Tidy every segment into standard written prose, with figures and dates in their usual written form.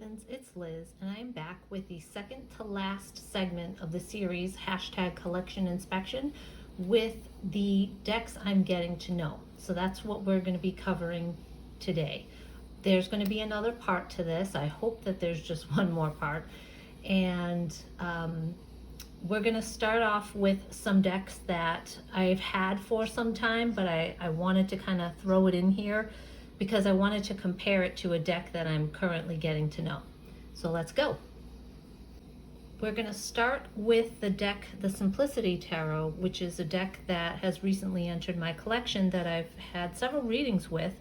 Relevance, it's Liz, and I am back with the second to last segment of the series, #collection inspection, with the decks I'm getting to know. So that's what we're going to be covering today. There's going to be another part to this. I hope that there's just one more part. And we're going to start off with some decks that I've had for some time, but I wanted to kind of throw it in here because I wanted to compare it to a deck that I'm currently getting to know. So let's go. We're going to start with the deck, the Simplicity Tarot, which is a deck that has recently entered my collection that I've had several readings with,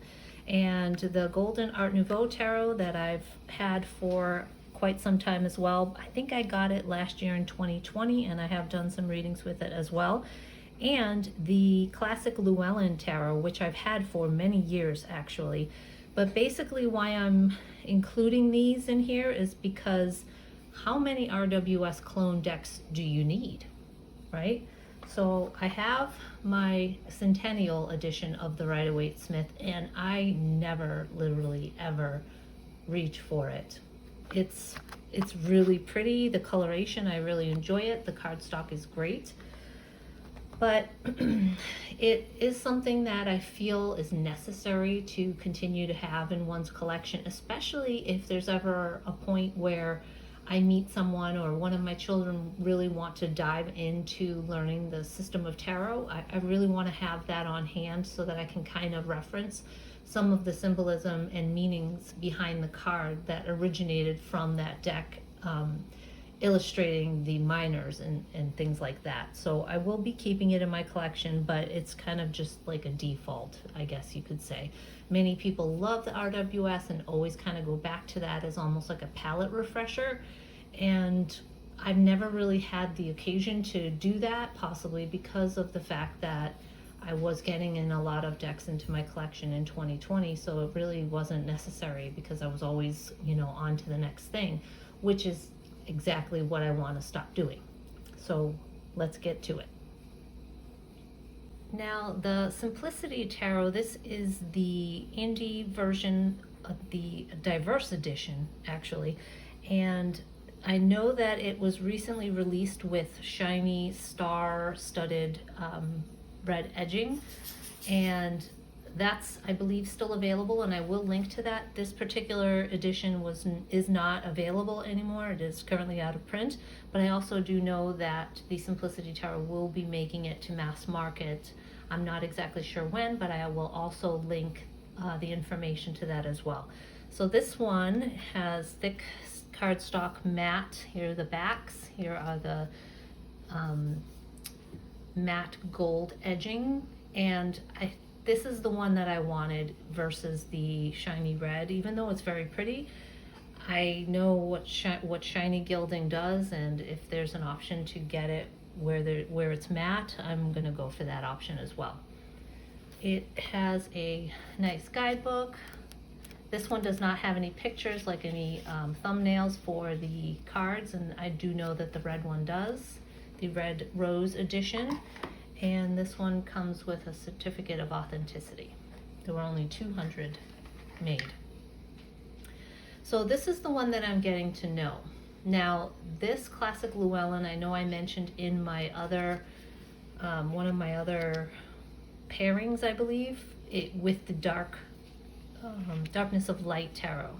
and the Golden Art Nouveau Tarot that I've had for quite some time as well. I think I got it last year in 2020, and I have done some readings with it as well. And the classic Llewellyn Tarot, which I've had for many years actually. But basically why I'm including these in here is because how many RWS clone decks do you need, right? So I have my Centennial edition of the Rider-Waite-Smith, and I never, literally ever reach for it. It's really pretty. The coloration, I really enjoy it. The cardstock is great. But it is something that I feel is necessary to continue to have in one's collection, especially if there's ever a point where I meet someone or one of my children really want to dive into learning the system of tarot. I really want to have that on hand so that I can kind of reference some of the symbolism and meanings behind the card that originated from that deck, illustrating the minors and things like that. So I will be keeping it in my collection, but it's kind of just like a default, I guess you could say. Many people love the RWS and always kind of go back to that as almost like a palette refresher. And I've never really had the occasion to do that, possibly because of the fact that I was getting in a lot of decks into my collection in 2020, so it really wasn't necessary because I was always, on to the next thing, which is exactly what I want to stop doing. So let's get to it. Now, the Simplicity Tarot, this is the indie version of the diverse edition, actually, and I know that it was recently released with shiny star-studded red edging, and that's, I believe, still available, and I will link to that. This particular edition is not available anymore. It is currently out of print, but I also do know that the Simplicity Tarot will be making it to mass market. I'm not exactly sure when, but I will also link the information to that as well. So this one has thick cardstock matte. Here are the backs. Here are the matte gold edging, and this is the one that I wanted versus the shiny red. Even though it's very pretty, I know what shiny gilding does, and if there's an option to get it where it's matte, I'm gonna go for that option as well. It has a nice guidebook. This one does not have any pictures, like any thumbnails for the cards, and I do know that the red one does, the Red Rose edition. And this one comes with a certificate of authenticity. There were only 200 made. So this is the one that I'm getting to know. Now, this classic Llewellyn, I know I mentioned in my other, one of my other pairings, I believe, with the Darkness of Light Tarot.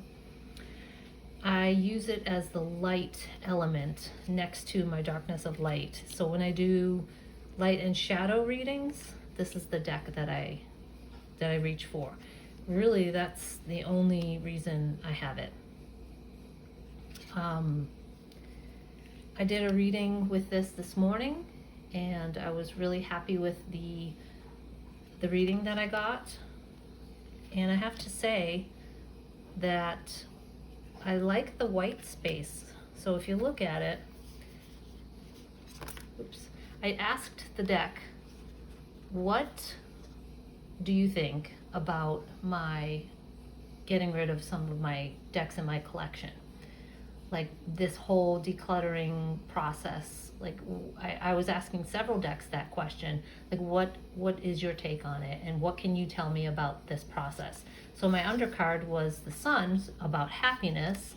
I use it as the light element next to my Darkness of Light. So when I do light and shadow readings, this is the deck that I reach for. Really, that's the only reason I have it. I did a reading with this morning, and I was really happy with the reading that I got. And I have to say that I like the white space. So if you look at it, I asked the deck, what do you think about my getting rid of some of my decks in my collection? Like this whole decluttering process. Like I was asking several decks that question, like what is your take on it, and what can you tell me about this process? So my undercard was the Sun, about happiness,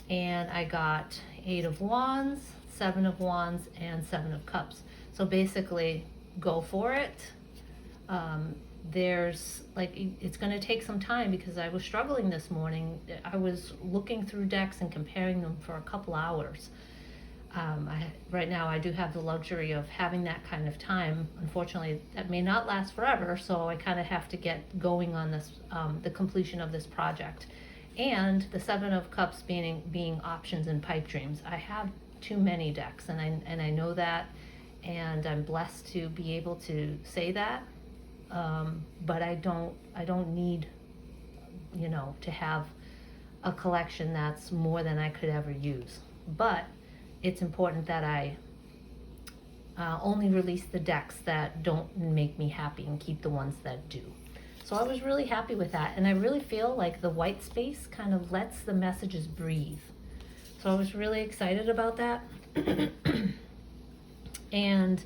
and I got 8 of Wands, 7 of Wands, and 7 of Cups. So basically, go for it. There's like, it's going to take some time because I was struggling this morning. I was looking through decks and comparing them for a couple hours. Right now I do have the luxury of having that kind of time. Unfortunately, that may not last forever, so I kind of have to get going on this, the completion of this project. And the 7 of Cups being options and pipe dreams. I have too many decks, and I know that, and I'm blessed to be able to say that. But I don't need, to have a collection that's more than I could ever use. But it's important that I only release the decks that don't make me happy and keep the ones that do. So I was really happy with that, and I really feel like the white space kind of lets the messages breathe. So I was really excited about that. And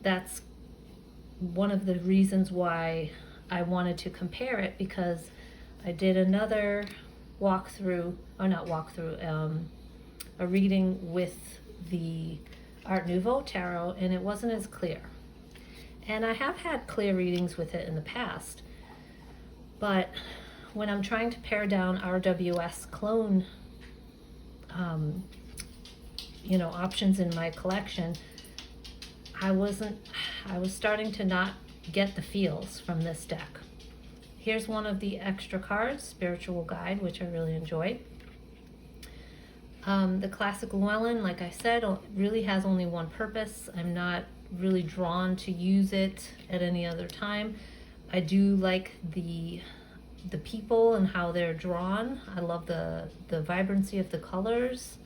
that's one of the reasons why I wanted to compare it, because I did another walkthrough, or not walkthrough, a reading with the Art Nouveau Tarot, and it wasn't as clear. And I have had clear readings with it in the past, but when I'm trying to pare down RWS clone, options in my collection, I was starting to not get the feels from this deck. Here's one of the extra cards, Spiritual Guide, which I really enjoyed. The classic Llewellyn, like I said, really has only one purpose. I'm not really drawn to use it at any other time. I do like the people and how they're drawn. I love the vibrancy of the colors.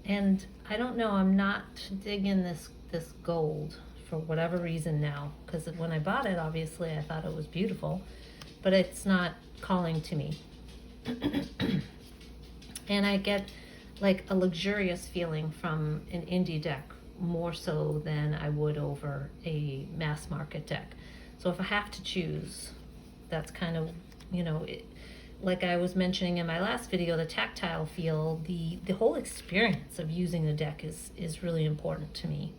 And I don't know, I'm not digging this gold for whatever reason now, because when I bought it, obviously I thought it was beautiful, but it's not calling to me. And I get like a luxurious feeling from an indie deck more so than I would over a mass market deck. So if I have to choose, that's kind of, like I was mentioning in my last video, the tactile feel, the whole experience of using the deck is really important to me.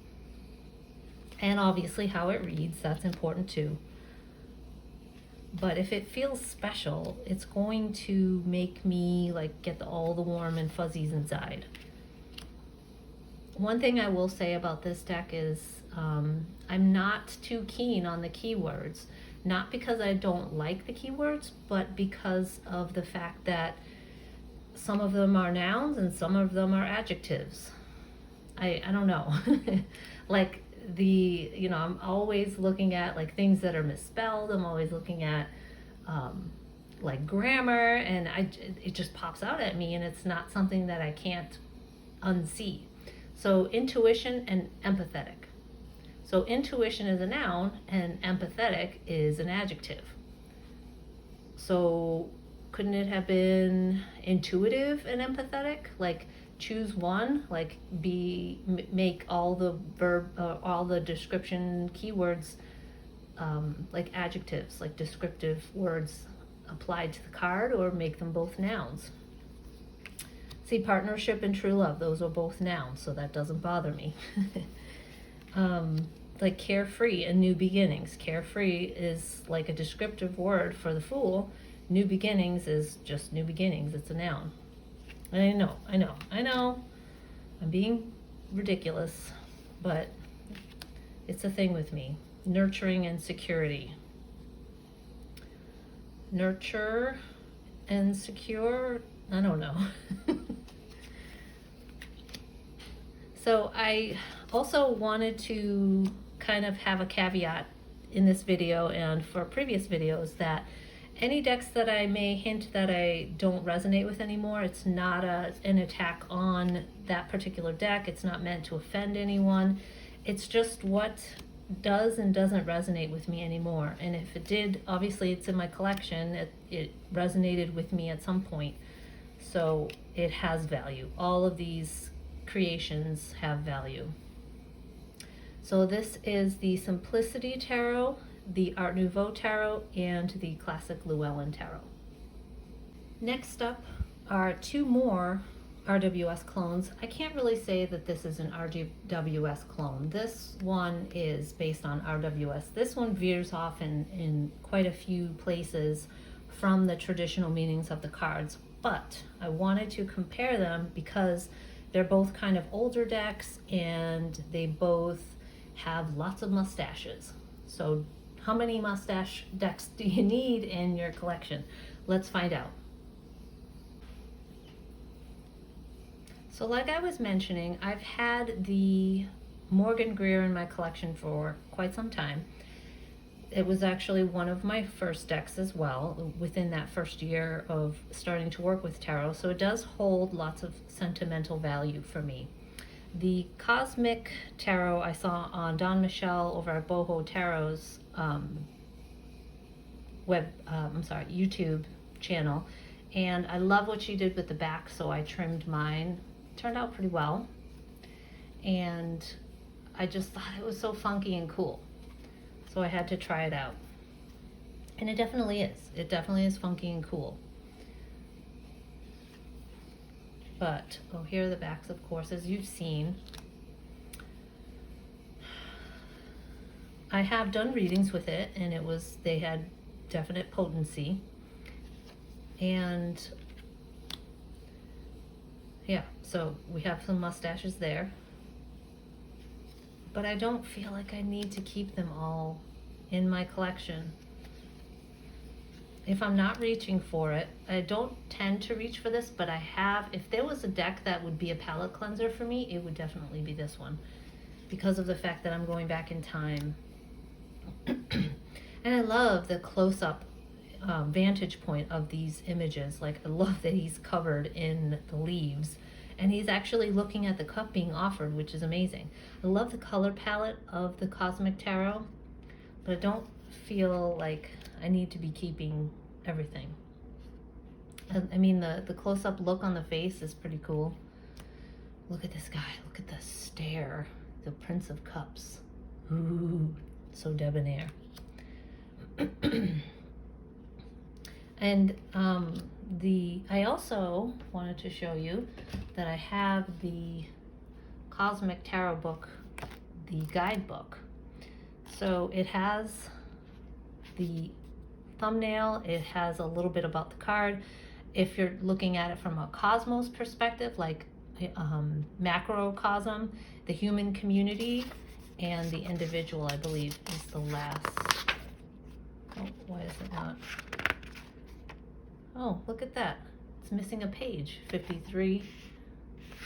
And obviously how it reads, that's important too. But if it feels special, it's going to make me like get all the warm and fuzzies inside. One thing I will say about this deck is I'm not too keen on the keywords. Not because I don't like the keywords, but because of the fact that some of them are nouns and some of them are adjectives. I don't know. Like I'm always looking at like things that are misspelled. I'm always looking at like grammar, and it just pops out at me, and it's not something that I can't unsee. So intuition and empathetic. So intuition is a noun and empathetic is an adjective. So couldn't it have been intuitive and empathetic? Like choose one, like make all the all the description keywords like adjectives, like descriptive words applied to the card, or make them both nouns. See, partnership and true love, those are both nouns, so that doesn't bother me. Like carefree and new beginnings. Carefree is like a descriptive word for the Fool. New beginnings is just new beginnings. It's a noun. And I know. I'm being ridiculous, but it's a thing with me. Nurturing and security. Nurture and secure, I don't know. So I also wanted to kind of have a caveat in this video and for previous videos that any decks that I may hint that I don't resonate with anymore, it's not an attack on that particular deck. It's not meant to offend anyone. It's just what does and doesn't resonate with me anymore. And if it did, obviously it's in my collection. It resonated with me at some point. So it has value. All of these creations have value. So this is the Simplicity Tarot, the Art Nouveau Tarot, and the Classic Llewellyn Tarot. Next up are two more RWS clones. I can't really say that this is an RWS clone. This one is based on RWS. This one veers off in quite a few places from the traditional meanings of the cards, but I wanted to compare them because they're both kind of older decks and they both have lots of mustaches. So how many mustache decks do you need in your collection? Let's find out. So like I was mentioning, I've had the Morgan Greer in my collection for quite some time. It was actually one of my first decks as well, within that first year of starting to work with tarot, so it does hold lots of sentimental value for me. The Cosmic Tarot I saw on Don Michelle over at Boho Tarot's YouTube channel, and I love what she did with the back, so I trimmed mine. Turned out pretty well, and I just thought it was so funky and cool, so I had to try it out, and it definitely is funky and cool. But here are the backs, of course, as you've seen. I have done readings with it, and they had definite potency, and yeah, so we have some mustaches there, but I don't feel like I need to keep them all in my collection. If I'm not reaching for it, I don't tend to reach for this, but if there was a deck that would be a palette cleanser for me, it would definitely be this one, because of the fact that I'm going back in time. And I love the close-up vantage point of these images. Like, I love that he's covered in the leaves and he's actually looking at the cup being offered, which is amazing. I love the color palette of the Cosmic Tarot, but I don't feel like I need to be keeping everything. I mean, the close-up look on the face is pretty cool. Look at this guy, look at the stare, the Prince of Cups. Ooh, so debonair. And I also wanted to show you that I have the Cosmic Tarot book, the guidebook. So it has the thumbnail, it has a little bit about the card. If you're looking at it from a cosmos perspective, like macrocosm, the human community, and the individual, I believe, is the last. Oh, why is it not? Oh, look at that. It's missing a page. 53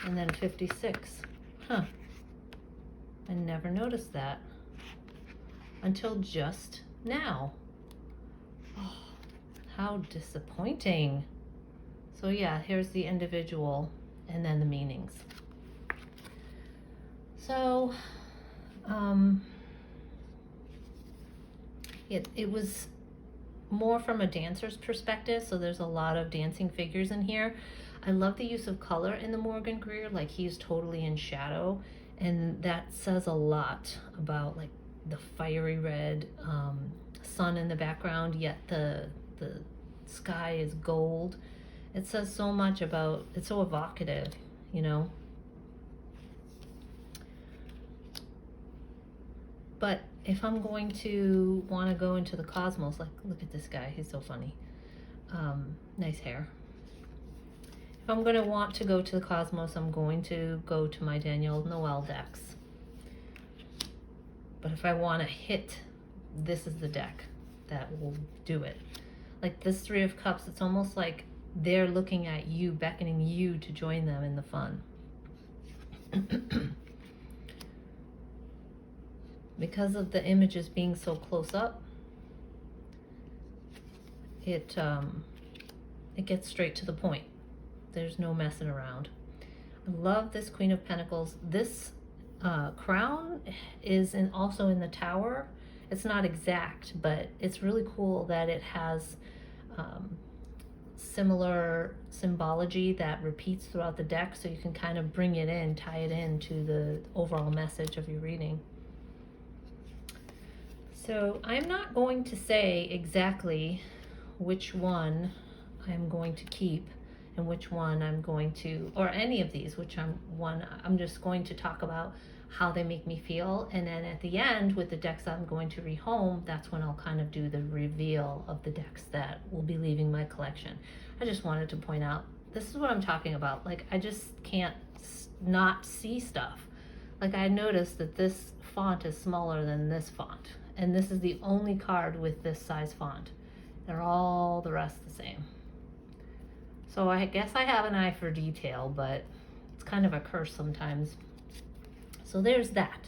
and then 56. Huh. I never noticed that until just now. Oh, how disappointing. So yeah, here's the individual and then the meanings. So, it was more from a dancer's perspective, so there's a lot of dancing figures in here. I love the use of color in the Morgan Greer, like he's totally in shadow, and that says a lot about like the fiery red sun in the background, yet the sky is gold. It says so much about, it's so evocative, you know. But if I'm going to want to go into the cosmos, like, look at this guy, he's so funny. Nice hair. If I'm going to want to go to the cosmos, I'm going to go to my Danielle Noel decks. But if I want to hit, this is the deck that will do it. Like this Three of Cups, it's almost like they're looking at you, beckoning you to join them in the fun. Because of the images being so close up, it gets straight to the point. There's no messing around. I love this Queen of Pentacles. This crown is also in the Tower. It's not exact, but it's really cool that it has similar symbology that repeats throughout the deck, so you can kind of bring it in, tie it into the overall message of your reading. So I'm not going to say exactly which one I'm going to keep and which one I'm going to, or any of these, I'm just going to talk about how they make me feel. And then at the end, with the decks I'm going to rehome, that's when I'll kind of do the reveal of the decks that will be leaving my collection. I just wanted to point out, this is what I'm talking about. Like, I just can't not see stuff. Like, I noticed that this font is smaller than this font, and this is the only card with this size font. They're all the rest the same. So I guess I have an eye for detail, but it's kind of a curse sometimes. So there's that.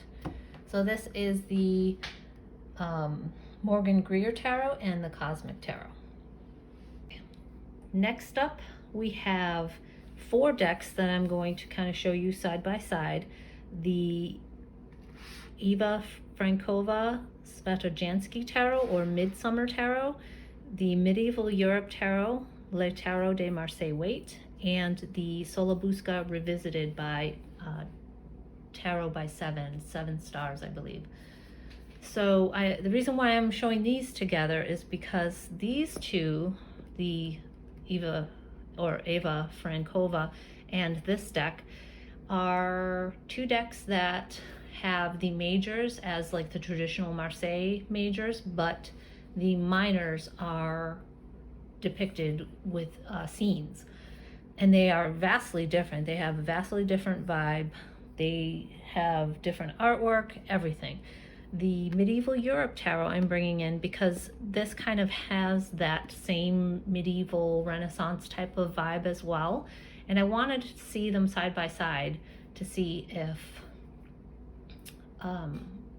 So this is the Morgan Greer Tarot and the Cosmic Tarot. Next up, we have 4 decks that I'm going to kind of show you side by side. The Eva Frankova Svatojansky Tarot, or Midsummer Tarot, the Medieval Europe Tarot, Le Tarot de Marseille Waite, and the Solobuska Revisited by Tarot by 7 stars, I believe. So the reason why I'm showing these together is because these two, the Eva Frankova and this deck, are 2 decks that have the majors as like the traditional Marseille majors, but the minors are depicted with scenes, and they are vastly different. They have a vastly different vibe. They have different artwork, everything. The Medieval Europe Tarot I'm bringing in because this kind of has that same medieval Renaissance type of vibe as well. And I wanted to see them side by side to see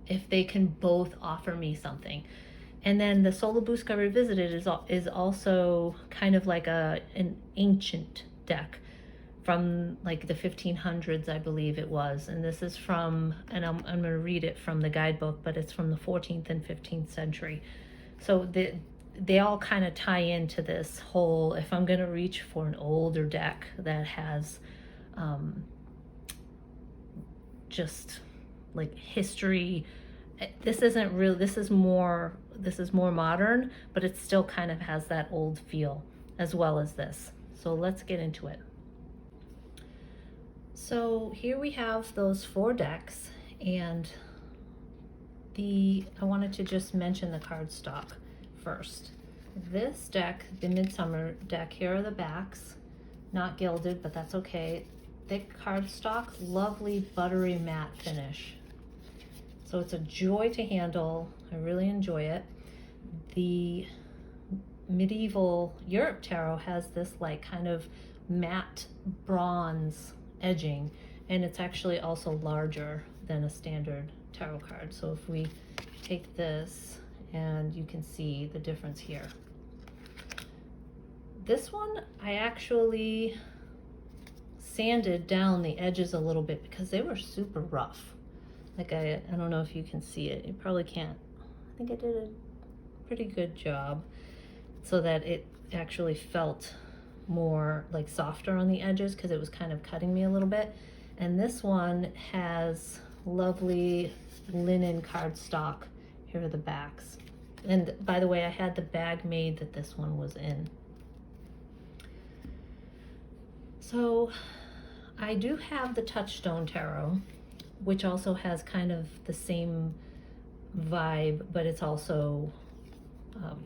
if they can both offer me something. And then the Solobuska Revisited is also kind of like an ancient deck from like the 1500s, I believe it was. And this is from, and I'm going to read it from the guidebook, but it's from the 14th and 15th century. So they all kind of tie into this whole, if I'm going to reach for an older deck that has just like history, this isn't real, this is more modern, but it still kind of has that old feel as well as this. So let's get into it. So here we have those 4 decks, and I wanted to just mention the cardstock first. This deck, the Midsummer deck, here are the backs, not gilded, but that's okay. Thick cardstock, lovely buttery matte finish. So it's a joy to handle. I really enjoy it. The Medieval Europe Tarot has this like kind of matte bronze edging, and it's actually also larger than a standard tarot card. So if we take this, and you can see the difference here. This one I actually sanded down the edges a little bit because they were super rough. Like I don't know if you can see it. You probably can't. I think I did a pretty good job so that it actually felt more like softer on the edges because it was kind of cutting me a little bit. And this one has lovely linen cardstock. Here are the backs. And by the way, I had the bag made that this one was in. So I do have the Touchstone Tarot, which also has kind of the same vibe, but it's also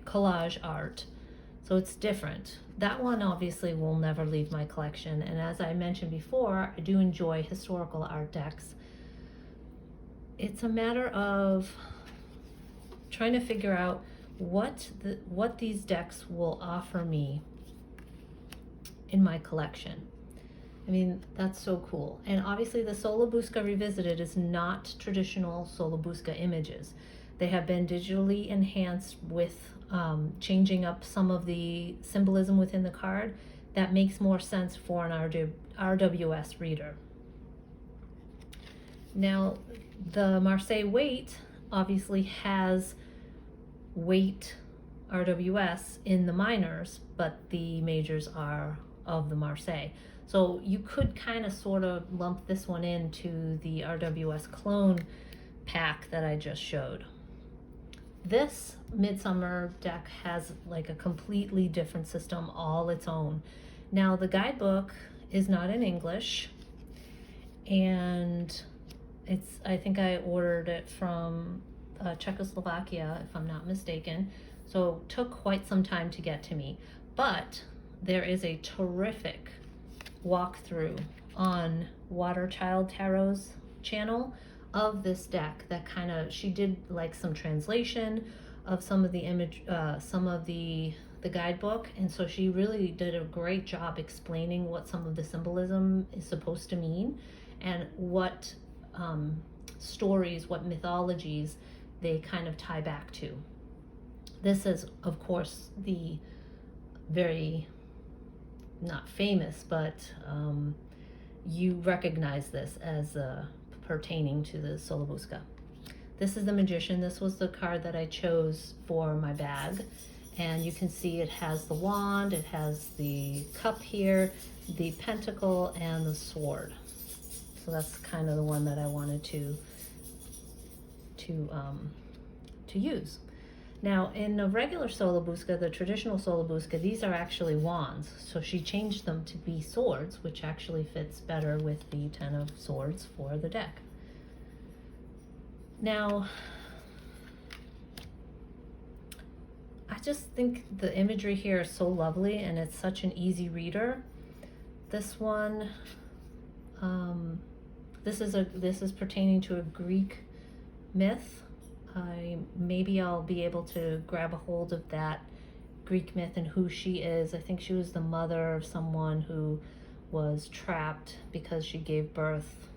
collage art. So it's different. That one obviously will never leave my collection. And as I mentioned before, I do enjoy historical art decks. It's a matter of trying to figure out what these decks will offer me in my collection. I mean, that's so cool. And obviously the Solobuska Revisited is not traditional Solobuska images. They have been digitally enhanced with changing up some of the symbolism within the card that makes more sense for an RWS reader. Now, the Marseille Waite obviously has Waite RWS in the minors, but the majors are of the Marseille. So you could kind of sort of lump this one into the RWS clone pack that I just showed. This Midsummer deck has like a completely different system all its own. Now the guidebook is not in English, and I think I ordered it from Czechoslovakia, if I'm not mistaken. So it took quite some time to get to me. But there is a terrific walkthrough on Waterchild Tarot's channel of this deck that kind of, she did like some translation of some of the some of the guidebook, and so she really did a great job explaining what some of the symbolism is supposed to mean and what stories, what mythologies they kind of tie back to. This is, of course, the very, not famous, but you recognize this as pertaining to the Solobusca. This is the Magician. This was the card that I chose for my bag. And you can see it has the wand, it has the cup here, the pentacle, and the sword. So that's kind of the one that I wanted to use. Now, in the regular Solobusca, the traditional Solobusca, these are actually wands. So she changed them to be swords, which actually fits better with the 10 of swords for the deck. Now, I just think the imagery here is so lovely, and it's such an easy reader. This one, this is pertaining to a Greek myth. Maybe I'll be able to grab a hold of that Greek myth and who she is. I think she was the mother of someone who was trapped because she gave birth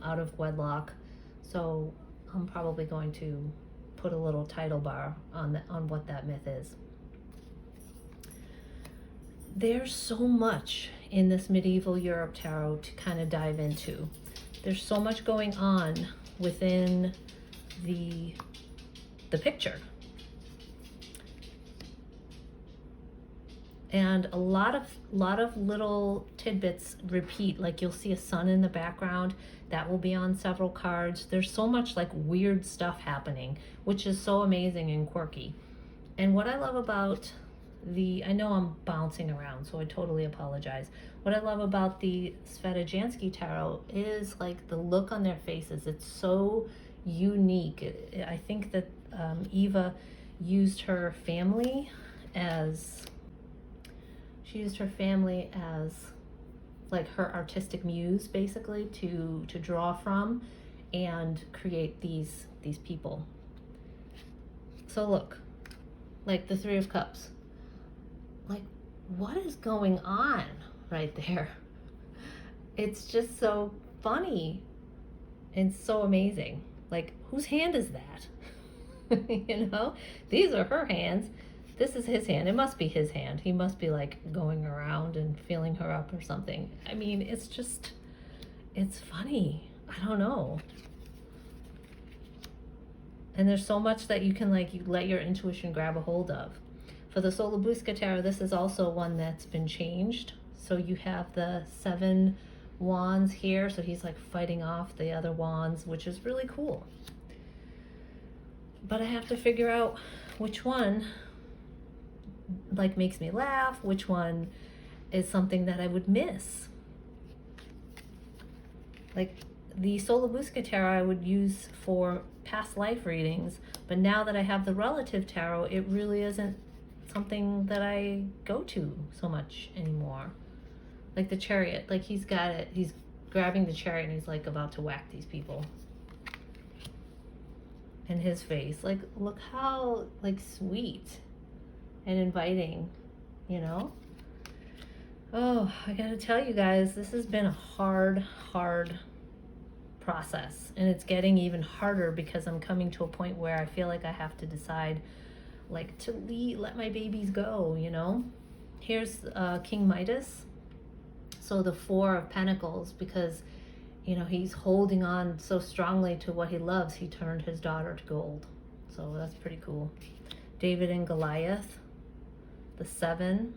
out of wedlock. So I'm probably going to put a little title bar on what that myth is. There's so much in this medieval Europe tarot to kind of dive into. There's so much going on within the picture, and a lot of little tidbits repeat. Like you'll see a sun in the background that will be on several cards. There's so much like weird stuff happening, which is so amazing and quirky. And what I love about I know I'm bouncing around, so I totally apologize. What I love about the Svetojansky tarot is like the look on their faces. It's so unique. I think that Eva used her family as like her artistic muse, basically, to draw from and create these people. So look, like the Three of Cups. Like, what is going on right there? It's just so funny and so amazing. Like, whose hand is that? You know, these are her hands. This is his hand. It must be his hand. He must be like going around and feeling her up or something. I mean, it's funny. I don't know. And there's so much that you can you let your intuition grab a hold of. For the Solobusca tarot, this is also one that's been changed. So you have the 7 wands here, so he's like fighting off the other wands, which is really cool. But I have to figure out which one like makes me laugh, which one is something that I would miss. Like the Solobusca tarot I would use for past life readings, but now that I have the relative tarot, it really isn't something that I go to so much anymore. Like the Chariot, like he's got it, he's grabbing the chariot and he's like about to whack these people. And his face, like look how like sweet and inviting, you know? Oh, I gotta tell you guys, this has been a hard process, and it's getting even harder because I'm coming to a point where I feel like I have to decide like to let my babies go, you know? Here's King Midas. So the 4 of Pentacles, because, you know, he's holding on so strongly to what he loves, he turned his daughter to gold. So that's pretty cool. David and Goliath, the 7.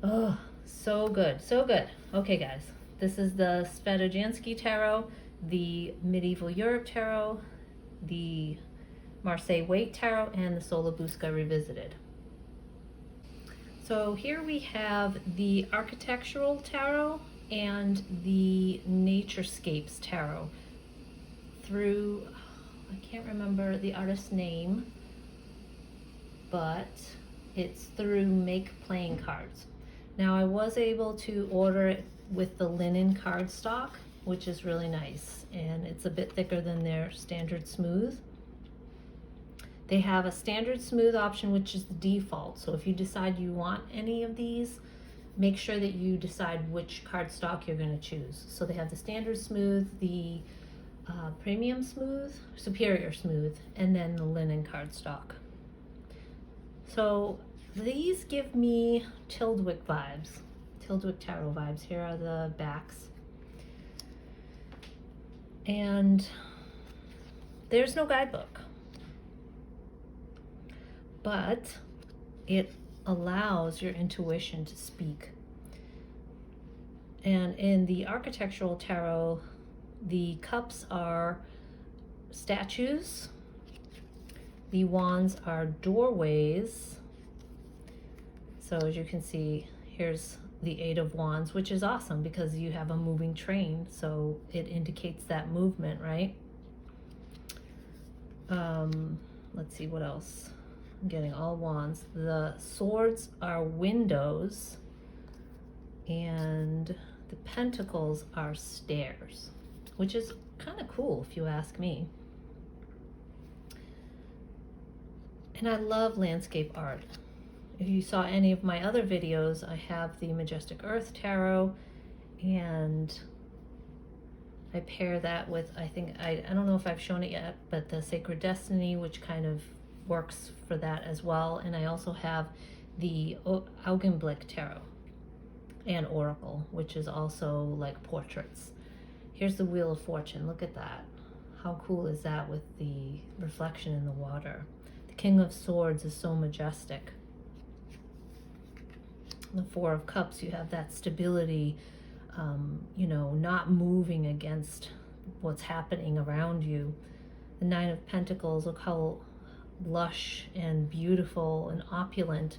Oh, so good, so good. Okay, guys, this is the Svetojansky tarot, the Medieval Europe tarot, the Marseille Waite tarot, and the Solobusca Revisited. So here we have the Architectural Tarot and the Naturescapes Tarot through, I can't remember the artist's name, but it's through Make Playing Cards. Now I was able to order it with the linen cardstock, which is really nice, and it's a bit thicker than their standard smooth. They have a standard smooth option, which is the default. So if you decide you want any of these, make sure that you decide which cardstock you're going to choose. So they have the standard smooth, the premium smooth, superior smooth, and then the linen cardstock. So these give me Tildwick vibes, Tildwick Tarot vibes. Here are the backs. And there's no guidebook, but it allows your intuition to speak. And in the Architectural Tarot, the cups are statues, the wands are doorways. So as you can see, here's the Eight of Wands, which is awesome because you have a moving train, so it indicates that movement, right? Let's see what else. I'm getting all wands. The swords are windows, and the pentacles are stairs, which is kind of cool if you ask me. And I love landscape art. If you saw any of my other videos, I have the Majestic Earth Tarot, and I pair that with, I think, I don't know if I've shown it yet, but the Sacred Destiny, which kind of works for that as well. And I also have the Augenblick Tarot and Oracle, which is also like portraits. Here's the Wheel of Fortune. Look at that. How cool is that with the reflection in the water? The King of Swords is so majestic. The Four of Cups, you have that stability, you know, not moving against what's happening around you. The Nine of Pentacles, look how lush and beautiful and opulent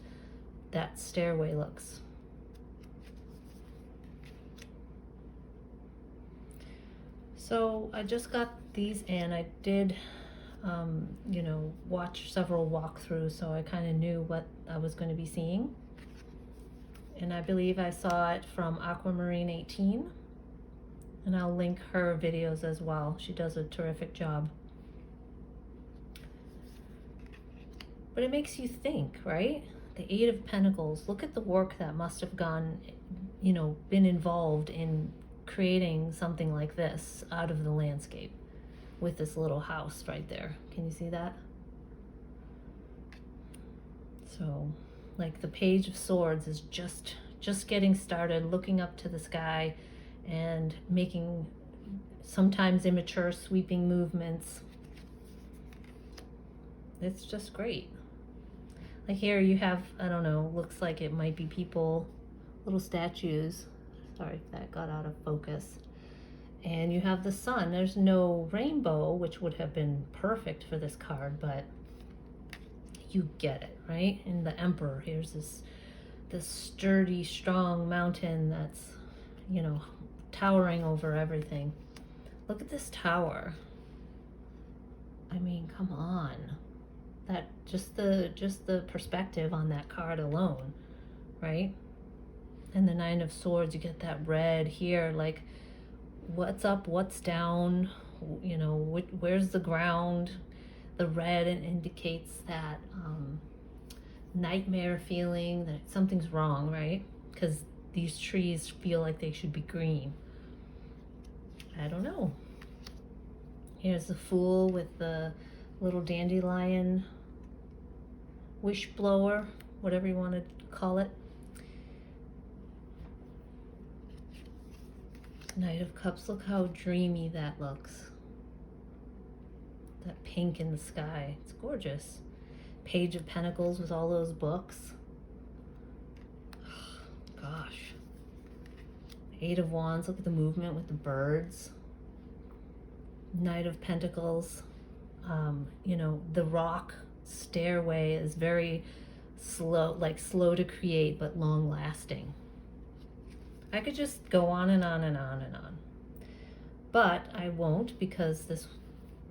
that stairway looks. So I just got these in. I did, you know, watch several walkthroughs, so I kind of knew what I was going to be seeing. And I believe I saw it from Aquamarine 18, and I'll link her videos as well. She does a terrific job. But it makes you think, right? The Eight of Pentacles, look at the work that must have gone, you know, been involved in creating something like this out of the landscape with this little house right there. Can you see that? So, like the Page of Swords is just getting started, looking up to the sky and making sometimes immature sweeping movements. It's just great. Like here you have, I don't know, looks like it might be people, little statues. Sorry if that got out of focus. And you have the sun. There's no rainbow, which would have been perfect for this card, but you get it, right? And the Emperor, here's this sturdy, strong mountain that's, you know, towering over everything. Look at this tower. I mean, come on. That just the perspective on that card alone, right? And the Nine of Swords, you get that red here, like what's up, what's down, you know, where's the ground? The red indicates that nightmare feeling that something's wrong, right? Because these trees feel like they should be green. I don't know. Here's the Fool with the little dandelion wish blower, whatever you want to call it. Knight of Cups, look how dreamy that looks. That pink in the sky, it's gorgeous. Page of Pentacles with all those books. Gosh. Eight of Wands, look at the movement with the birds. Knight of Pentacles, you know, the rock stairway is very slow to create, but long lasting. I could just go on and on and on and on, but I won't, because this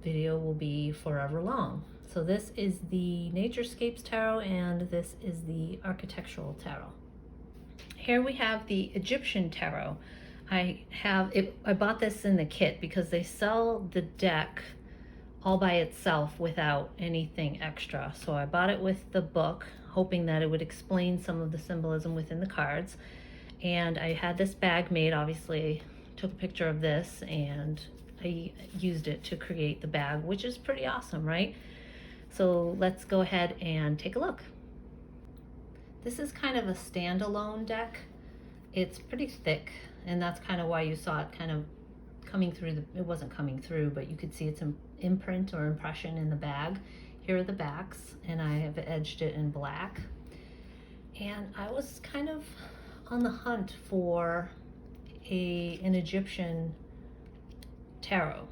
video will be forever long. So this is the Naturescapes Tarot, and this is the Architectural Tarot. Here we have the Egyptian Tarot. I bought this in the kit because they sell the deck all by itself without anything extra. So I bought it with the book, hoping that it would explain some of the symbolism within the cards. And I had this bag made, obviously took a picture of this, and I used it to create the bag, which is pretty awesome, right? So let's go ahead and take a look. This is kind of a standalone deck. It's pretty thick, and that's kind of why you saw it kind of coming through it wasn't coming through, but you could see its imprint or impression in the bag. Here are the backs, and I have edged it in black. And I was kind of on the hunt for an Egyptian tarot.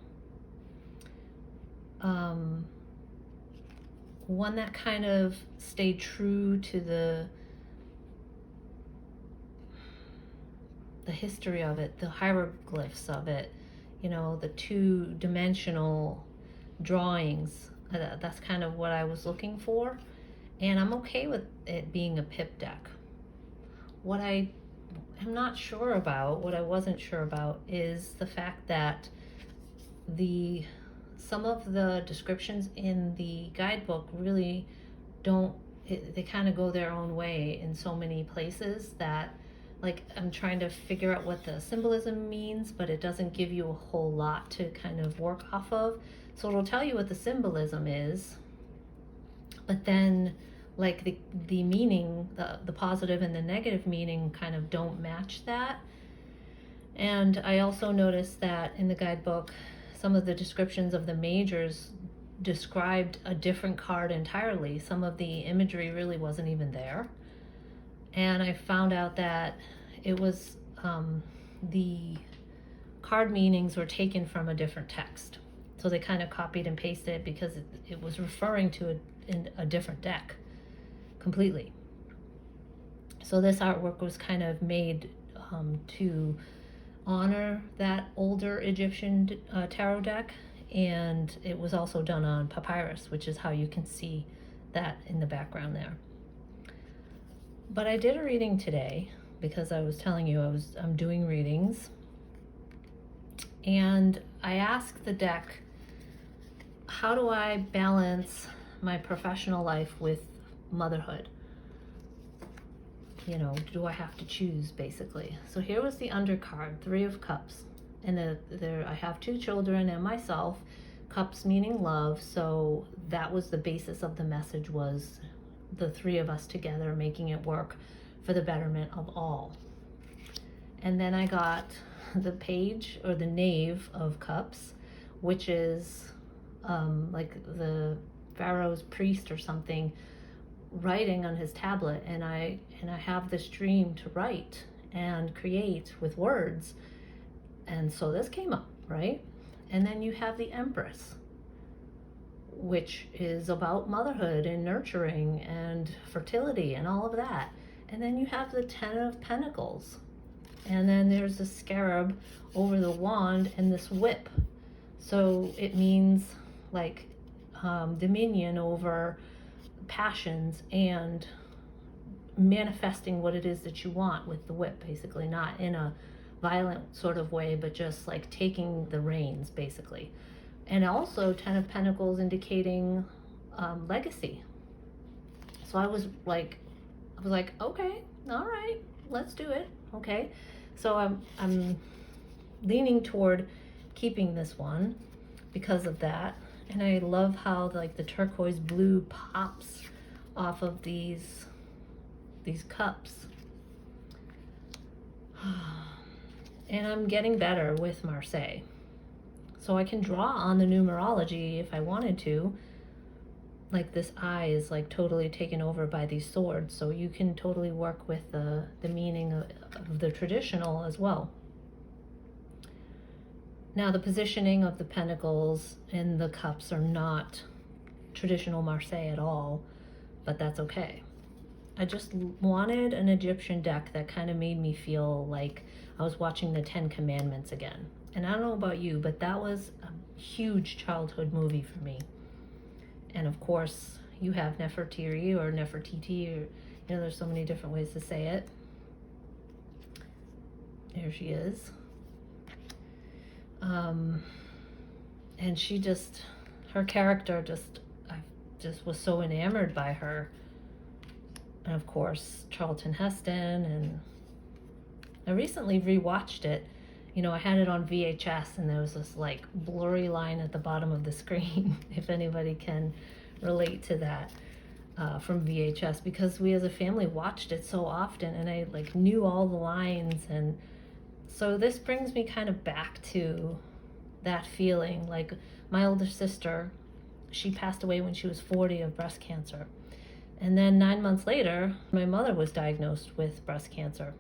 One that kind of stayed true to the history of it, the hieroglyphs of it, you know, the two-dimensional drawings. That's kind of what I was looking for, and I'm okay with it being a pip deck. What I am not sure about, what I wasn't sure about, is the fact that some of the descriptions in the guidebook really don't, they kind of go their own way in so many places that, like, I'm trying to figure out what the symbolism means, but it doesn't give you a whole lot to kind of work off of. So it'll tell you what the symbolism is, but then like the meaning, the positive and the negative meaning kind of don't match that. And I also noticed that in the guidebook, some of the descriptions of the majors described a different card entirely. Some of the imagery really wasn't even there. And I found out that it was the card meanings were taken from a different text. So they kind of copied and pasted it because it was referring to a different deck completely. So this artwork was kind of made to honor that older Egyptian tarot deck, and it was also done on papyrus, which is how you can see that in the background there. But I did a reading today because I was telling you I'm doing readings, and I asked the deck, how do I balance my professional life with motherhood? You know, do I have to choose, basically? So here was the undercard, 3 of Cups, and there I have 2 children and myself. Cups meaning love, so that was the basis of the message, was the 3 of us together making it work for the betterment of all. And then I got the page, or the Knave of Cups, which is like the Pharaoh's priest or something writing on his tablet, and I have this dream to write and create with words, and so this came up, right? And then you have the Empress, which is about motherhood and nurturing and fertility and all of that. And then you have the 10 of Pentacles, and then there's the scarab over the wand and this whip. So it means like dominion over passions and manifesting what it is that you want with the whip, basically, not in a violent sort of way, but just like taking the reins, basically. And also 10 of Pentacles indicating legacy. So I was like, okay, all right, let's do it. Okay, so I'm leaning toward keeping this one because of that. And I love how like the turquoise blue pops off of these cups. And I'm getting better with Marseille. So I can draw on the numerology if I wanted to. Like this eye is like totally taken over by these swords, so you can totally work with the meaning of the traditional as well. Now the positioning of the pentacles and the cups are not traditional Marseille at all, but that's okay. I just wanted an Egyptian deck that kind of made me feel like I was watching the Ten Commandments again. And I don't know about you, but that was a huge childhood movie for me. And of course, you have Nefertiti or Nefertiti, or there's so many different ways to say it. There she is. And she just, her character I just was so enamored by her. And of course, Charlton Heston. And I recently rewatched it. I had it on VHS, and there was this like blurry line at the bottom of the screen, if anybody can relate to that, from VHS, because we as a family watched it so often, and I like knew all the lines. And so this brings me kind of back to that feeling. Like my older sister, she passed away when she was 40 of breast cancer. And then 9 months later, my mother was diagnosed with breast cancer.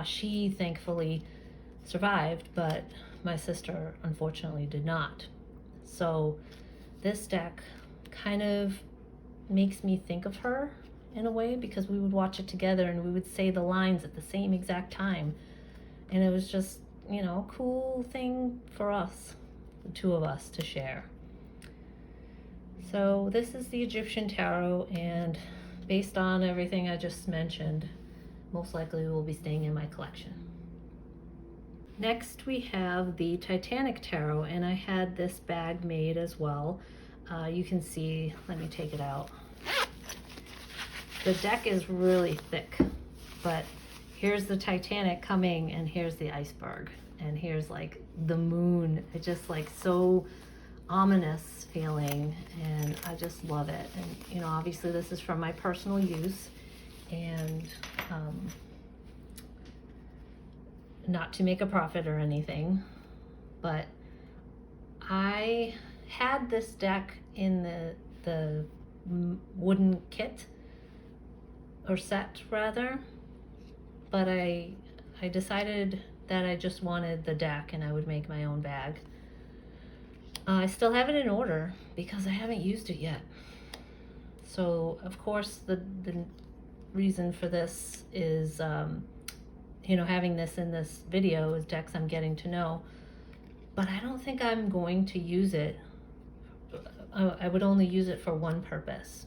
She thankfully survived, but my sister unfortunately did not. So this deck kind of makes me think of her in a way, because we would watch it together and we would say the lines at the same exact time. And it was just, a cool thing for us, the two of us, to share. So this is the Egyptian Tarot, and based on everything I just mentioned, most likely will be staying in my collection. Next we have the Titanic Tarot, and I had this bag made as well. You can see, let me take it out. The deck is really thick, but here's the Titanic coming, and here's the iceberg, and here's like the moon. It's just like so ominous feeling, and I just love it. And obviously this is for my personal use, and not to make a profit or anything, but I had this deck in the wooden kit, or set rather, but I decided that I just wanted the deck and I would make my own bag. I still have it in order because I haven't used it yet. So of course the reason for this is having this in this video is decks I'm getting to know, but I don't think I'm going to use it. I would only use it for one purpose,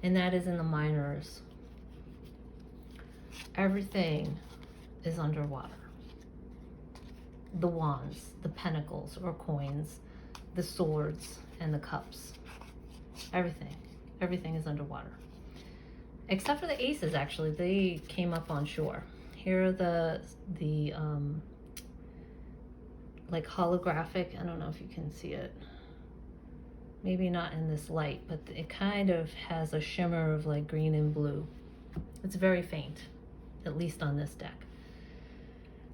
and that is in the minors. Everything is underwater. The wands, the pentacles or coins, the swords and the cups. Everything is underwater. Except for the aces, actually. They came up on shore. Here are the like holographic, I don't know if you can see it. Maybe not in this light, but it kind of has a shimmer of like green and blue. It's very faint, at least on this deck.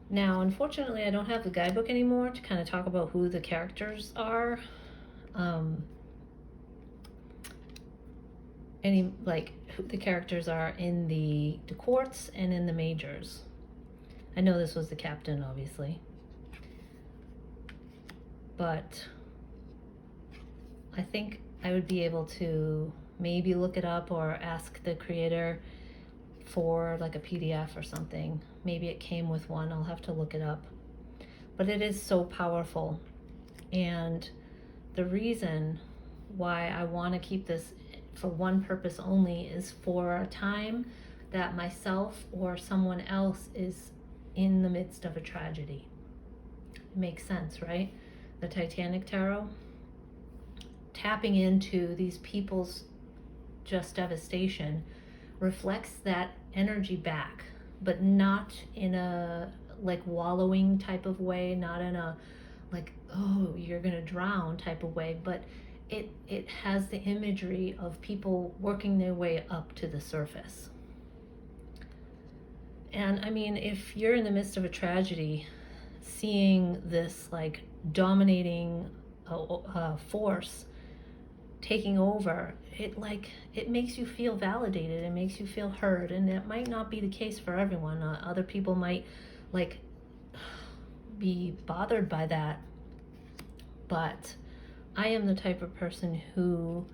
Now, unfortunately, I don't have the guidebook anymore to kind of talk about who the characters are. Who the characters are in the courts and in the majors. I know this was the captain, obviously. But I think I would be able to maybe look it up or ask the creator for like a PDF or something. Maybe it came with one. I'll have to look it up. But it is so powerful. And the reason why I want to keep this for one purpose only is for a time that myself or someone else is in the midst of a tragedy. It makes sense, right? The Titanic Tarot, tapping into these people's just devastation, reflects that energy back, but not in a like wallowing type of way, not in a like, oh, you're gonna drown type of way, but it has the imagery of people working their way up to the surface. And I mean, if you're in the midst of a tragedy, seeing this like dominating force taking over, it makes you feel validated. It makes you feel heard, and it might not be the case for everyone. Other people might like be bothered by that, but I am the type of person who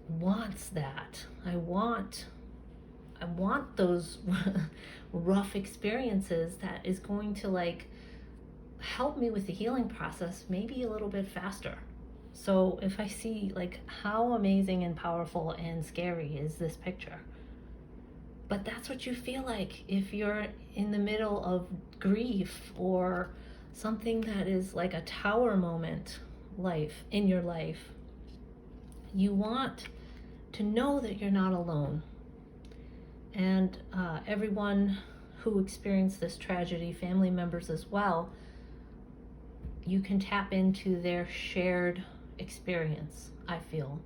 wants that. I want I want those rough experiences that is going to like help me with the healing process maybe a little bit faster. So if I see like how amazing and powerful and scary is this picture, but that's what you feel like if you're in the middle of grief or something that is like a tower moment in your life. You want to know that you're not alone. And everyone who experienced this tragedy, family members as well, you can tap into their shared experience, I feel.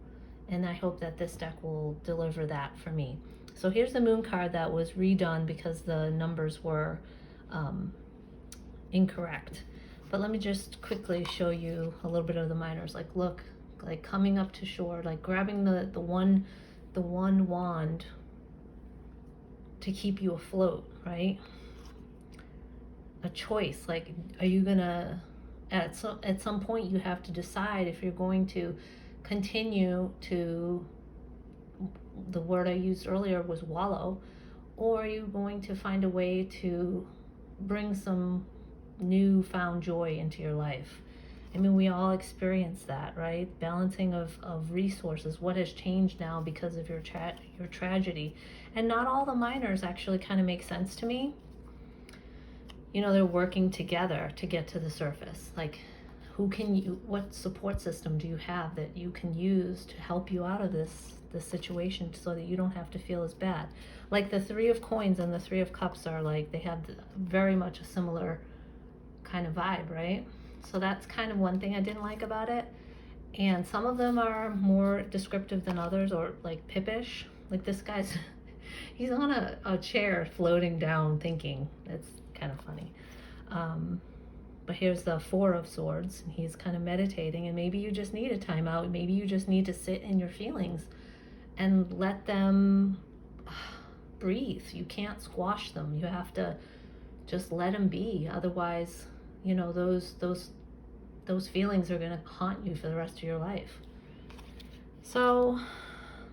And I hope that this deck will deliver that for me. So here's the moon card that was redone because the numbers were incorrect. But let me just quickly show you a little bit of the minors. Like look, like coming up to shore, like grabbing the one wand to keep you afloat, right? A choice, like are you gonna at some point you have to decide if you're going to continue to, the word I used earlier was wallow, or are you going to find a way to bring some newfound joy into your life? I mean, we all experience that, right? Balancing of resources. What has changed now because of your tragedy? And not all the minors actually kind of make sense to me. You know, they're working together to get to the surface. Like, what support system do you have that you can use to help you out of this situation so that you don't have to feel as bad? Like the Three of Coins and the Three of Cups are like, they have very much a similar kind of vibe, right? So that's kind of one thing I didn't like about it. And some of them are more descriptive than others, or like pippish. Like this guy's, he's on a chair floating down thinking. It's kind of funny. But here's the Four of Swords, and he's kind of meditating, and maybe you just need a timeout. Maybe you just need to sit in your feelings and let them breathe. You can't squash them. You have to just let them be. Otherwise, you know, those feelings are going to haunt you for the rest of your life. So,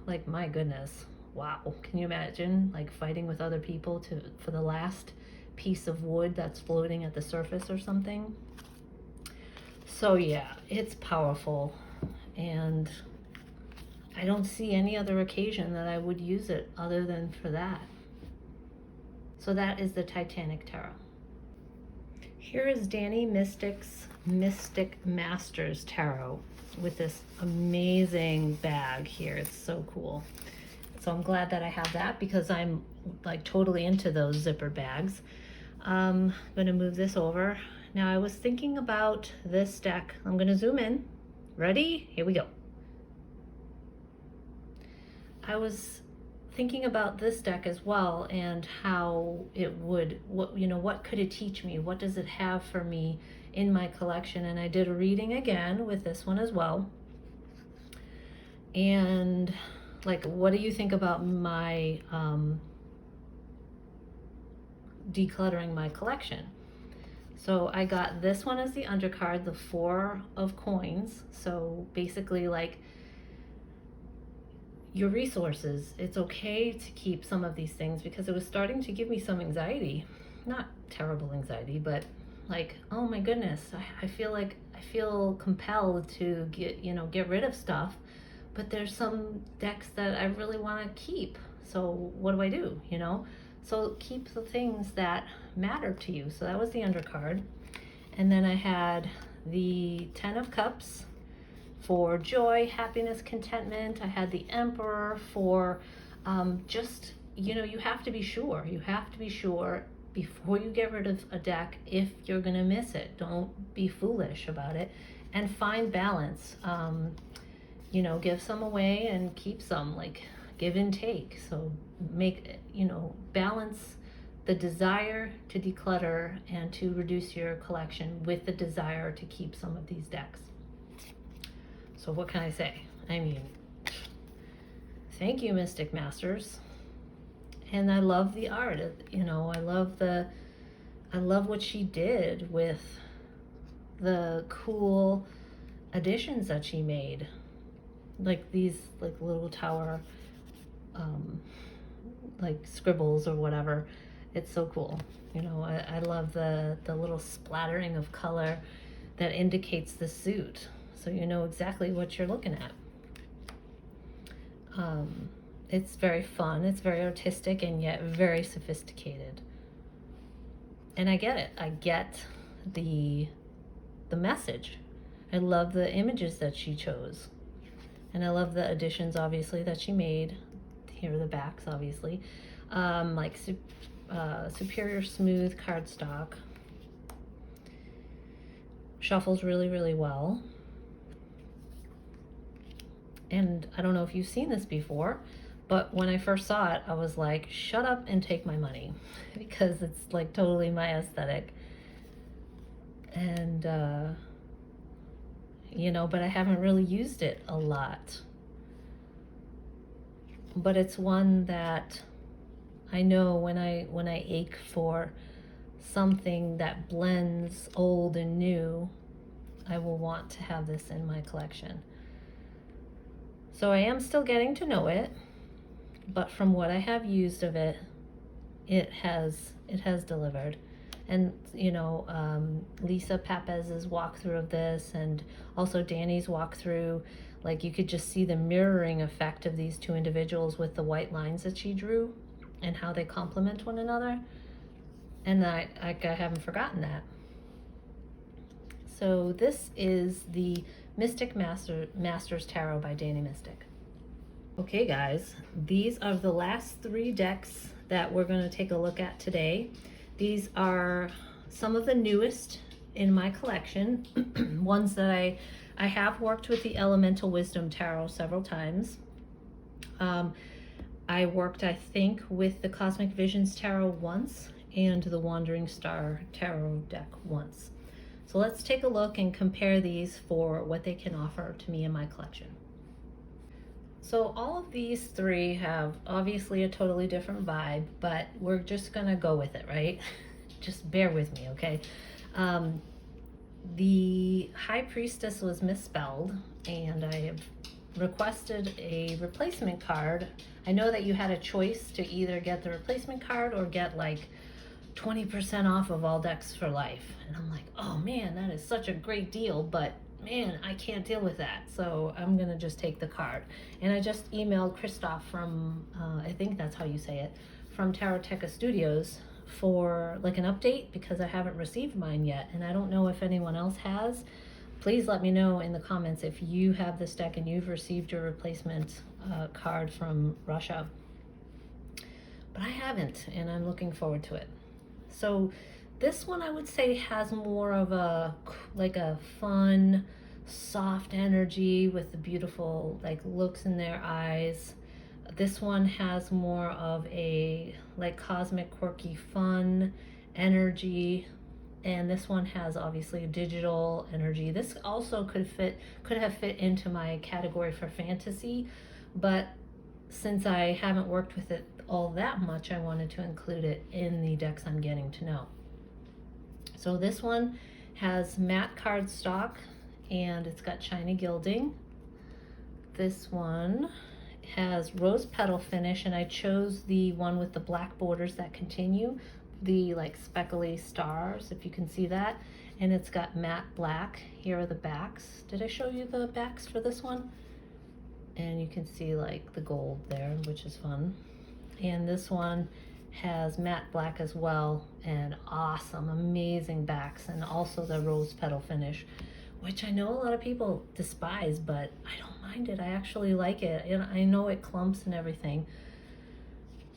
like, my goodness, wow. Can you imagine, like, fighting with other people for the last piece of wood that's floating at the surface or something? So yeah, it's powerful, and I don't see any other occasion that I would use it other than for that. So that is the Titanic Tarot. Here is Danny Mystic's Mystic Masters Tarot with this amazing bag here. It's so cool. So I'm glad that I have that because I'm like totally into those zipper bags. I'm going to move this over. Now I was thinking about this deck. I'm going to zoom in. Ready? Here we go. I was thinking about this deck as well and how it would, what could it teach me? What does it have for me in my collection? And I did a reading again with this one as well. And like, what do you think about my decluttering my collection? So I got this one as the undercard, the Four of Coins. So basically, like, your resources, it's okay to keep some of these things because it was starting to give me some anxiety. Not terrible anxiety, but like, oh my goodness, I feel compelled to get rid of stuff, but there's some decks that I really want to keep. So what do I do, So keep the things that matter to you. So that was the undercard. And then I had the Ten of Cups for joy, happiness, contentment. I had the Emperor for just, you have to be sure. You have to be sure before you get rid of a deck if you're going to miss it. Don't be foolish about it. And find balance. Give some away and keep some, like give and take. So make, balance the desire to declutter and to reduce your collection with the desire to keep some of these decks. So what can I say? I mean, thank you, Mystic Masters. And I love the art. I love what she did with the cool additions that she made. Like these like little tower like scribbles or whatever. It's so cool. You know, I love the little splattering of color that indicates the suit, so you know exactly what you're looking at. It's very fun, it's very artistic, and yet very sophisticated. And I get it. I get the message. I love the images that she chose. And I love the additions, obviously, that she made. Here are the backs, obviously. Like superior smooth cardstock. Shuffles really, really well. And I don't know if you've seen this before, but when I first saw it, I was like, shut up and take my money, because it's like totally my aesthetic. And, you know, but I haven't really used it a lot. But it's one that I know when I ache for something that blends old and new, I will want to have this in my collection. So I am still getting to know it, but from what I have used of it, it has delivered. And you know, Lisa Papez's walkthrough of this, and also Danny's walkthrough, like you could just see the mirroring effect of these two individuals with the white lines that she drew and how they complement one another. And I haven't forgotten that. So this is the Mystic Masters Tarot by Danny Mystic. Okay guys, these are the last 3 decks that we're going to take a look at today. These are some of the newest in my collection, ones that I have worked with the Elemental Wisdom Tarot several times. I worked, I think, with the Cosmic Visions Tarot once, and the Wandering Star Tarot deck once. So let's take a look and compare these for what they can offer to me in my collection. So all of these 3 have obviously a totally different vibe, but we're just gonna go with it, right? Just bear with me, okay? The High Priestess was misspelled, and I have requested a replacement card. I know that you had a choice to either get the replacement card or get like 20% off of all decks for life. And I'm like, oh man, that is such a great deal, but man, I can't deal with that. So I'm gonna just take the card. And I just emailed Christoph from, I think that's how you say it, from Taroteca Studios for like an update, because I haven't received mine yet. And I don't know if anyone else has. Please let me know in the comments if you have this deck and you've received your replacement card from Russia. But I haven't, and I'm looking forward to it. So this one I would say has more of a like a fun, soft energy with the beautiful like looks in their eyes. This one has more of a like cosmic, quirky, fun energy, and this one has obviously a digital energy. This also could have fit into my category for fantasy, but since I haven't worked with it all that much, I wanted to include it in the decks I'm getting to know. So this one has matte cardstock and it's got shiny gilding. This one has rose petal finish, and I chose the one with the black borders that continue, the like speckly stars, if you can see that. And it's got matte black. Here are the backs. Did I show you the backs for this one? And you can see like the gold there, which is fun. And this one has matte black as well, and awesome, amazing backs, and also the rose petal finish, which I know a lot of people despise, but I don't mind it. I actually like it. And I know it clumps and everything,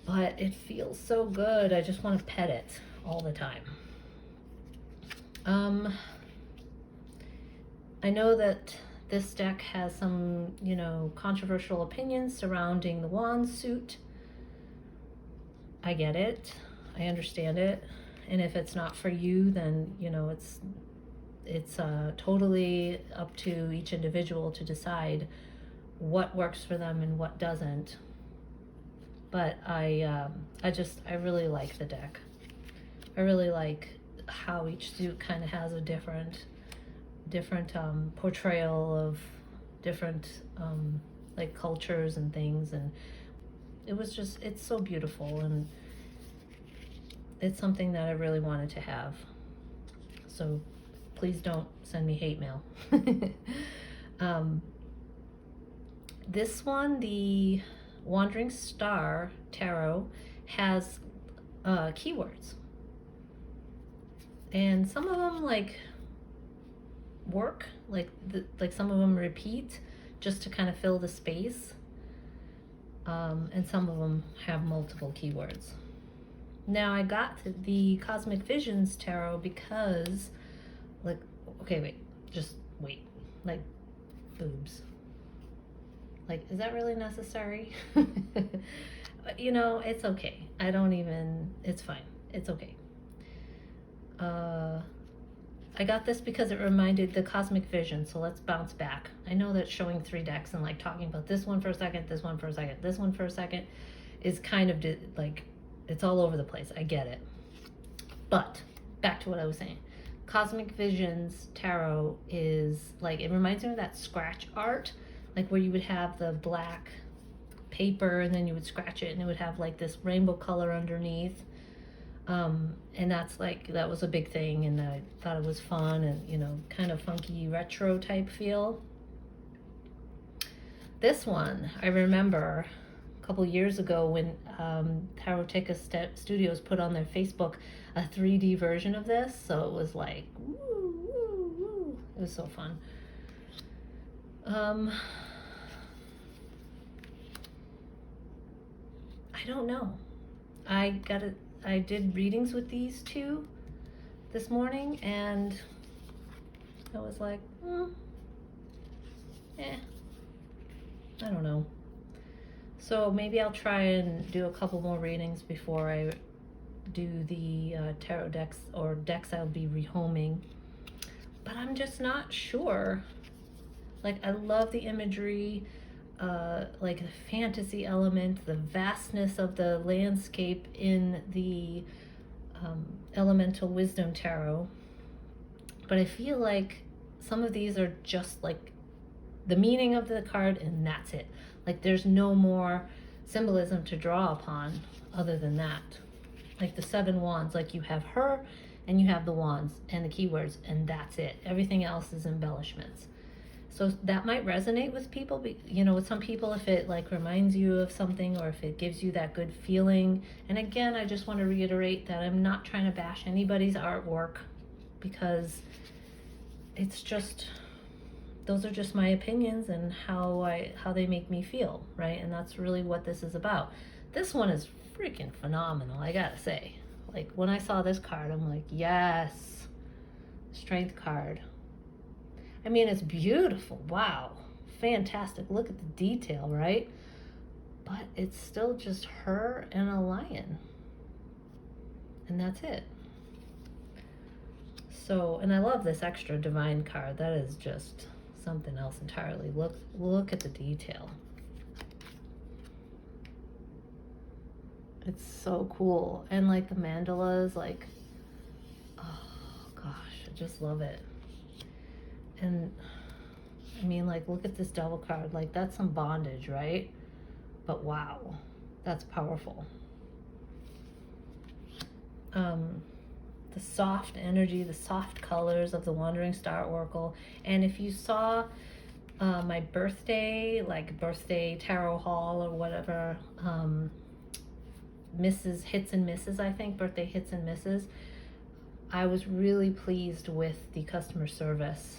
but it feels so good. I just want to pet it all the time. I know that this deck has some, you know, controversial opinions surrounding the wand suit. I get it. I understand it. And if it's not for you, then, you know, it's totally up to each individual to decide what works for them and what doesn't. But I really like the deck. I really like how each suit kind of has a different portrayal of different like cultures and things, and it's so beautiful, and it's something that I really wanted to have. So please don't send me hate mail. This one, the Wandering Star Tarot, has keywords. And some of them work, like some of them repeat just to kind of fill the space. And some of them have multiple keywords. Now I got the Cosmic Visions Tarot because, just wait, boobs. Is that really necessary? It's okay. It's fine. It's okay. I got this because it reminded the Cosmic Vision, so let's bounce back. I know that showing 3 decks and talking about this one for a second, this one for a second, this one for a second is kind of it's all over the place. I get it. But back to what I was saying. Cosmic Visions Tarot is it reminds me of that scratch art, where you would have the black paper and then you would scratch it and it would have this rainbow color underneath. And that's that was a big thing, and I thought it was fun and, kind of funky retro type feel. This one, I remember a couple years ago when Tarotica Studios put on their Facebook a 3D version of this. So it was woo, woo, woo. It was so fun. I don't know. I did readings with these two this morning, and I was I don't know. So maybe I'll try and do a couple more readings before I do the tarot decks, or decks I'll be rehoming. But I'm just not sure. I love the imagery, the fantasy element, the vastness of the landscape in the Elemental Wisdom Tarot. But I feel some of these are just the meaning of the card, and that's it. There's no more symbolism to draw upon other than that. The 7 wands, you have her and you have the wands and the keywords, and that's it. Everything else is embellishments. So that might resonate with people, with some people, if it reminds you of something, or if it gives you that good feeling. And again, I just want to reiterate that I'm not trying to bash anybody's artwork, because it's just, those are just my opinions and how they make me feel, right? And that's really what this is about. This one is freaking phenomenal, I gotta say. When I saw this card, I'm yes, strength card. I mean, it's beautiful. Wow. Fantastic. Look at the detail, right? But it's still just her and a lion. And that's it. So, and I love this extra divine card. That is just something else entirely. Look at the detail. It's so cool. And the mandalas, oh gosh, I just love it. And I mean, look at this devil card. That's some bondage, right? But wow, that's powerful. The soft energy, the soft colors of the Wandering Star Oracle. And if you saw my birthday, birthday tarot haul or whatever, Mrs. Hits and Misses, I think, birthday hits and misses, I was really pleased with the customer service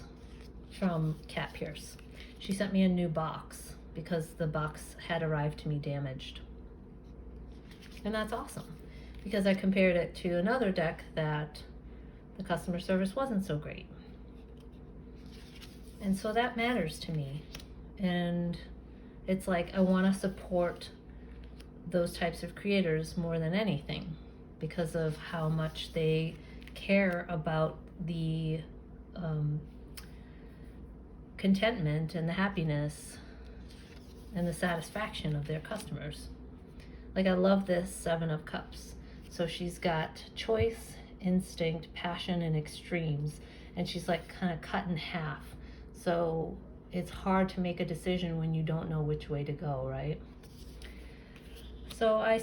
from Kat Pierce. She sent me a new box because the box had arrived to me damaged. And that's awesome, because I compared it to another deck that the customer service wasn't so great. And so that matters to me. And it's I want to support those types of creators more than anything, because of how much they care about the contentment and the happiness and the satisfaction of their customers. I love this 7 of Cups. So she's got choice, instinct, passion, and extremes, and she's kind of cut in half. So it's hard to make a decision when you don't know which way to go, right? So I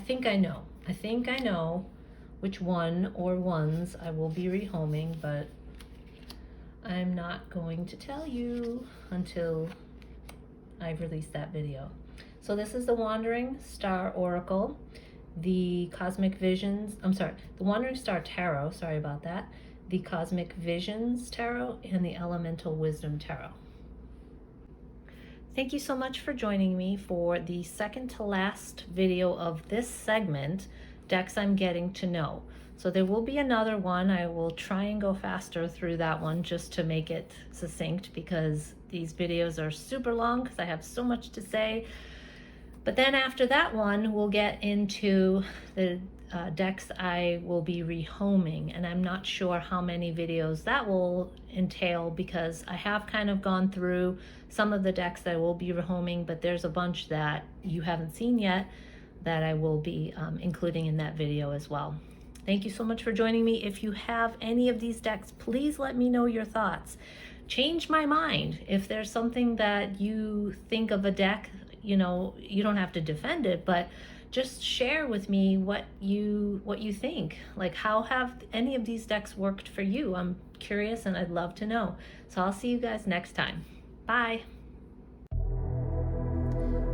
think I know. I think I know which one or ones I will be rehoming, but I'm not going to tell you until I release that video. So this is the Wandering Star Oracle, the Cosmic Visions, the Wandering Star Tarot, sorry about that, the Cosmic Visions Tarot, and the Elemental Wisdom Tarot. Thank you so much for joining me for the second to last video of this segment, Decks I'm Getting to Know. So there will be another one. I will try and go faster through that one just to make it succinct, because these videos are super long because I have so much to say. But then after that one, we'll get into the decks I will be rehoming, and I'm not sure how many videos that will entail, because I have kind of gone through some of the decks that I will be rehoming, but there's a bunch that you haven't seen yet that I will be including in that video as well. Thank you so much for joining me. If you have any of these decks, please let me know your thoughts. Change my mind. If there's something that you think of a deck, you know, you don't have to defend it, but just share with me what you think. Like, how have any of these decks worked for you? I'm curious and I'd love to know. So I'll see you guys next time. Bye.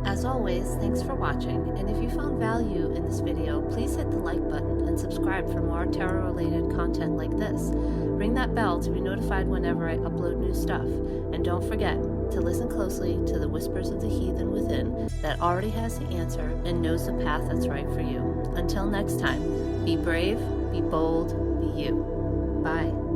As always, thanks for watching, and if you found value in this video, please hit the like button and subscribe for more tarot-related content like this. Ring that bell to be notified whenever I upload new stuff, and don't forget to listen closely to the whispers of the heathen within that already has the answer and knows the path that's right for you. Until next time, be brave, be bold, be you. Bye.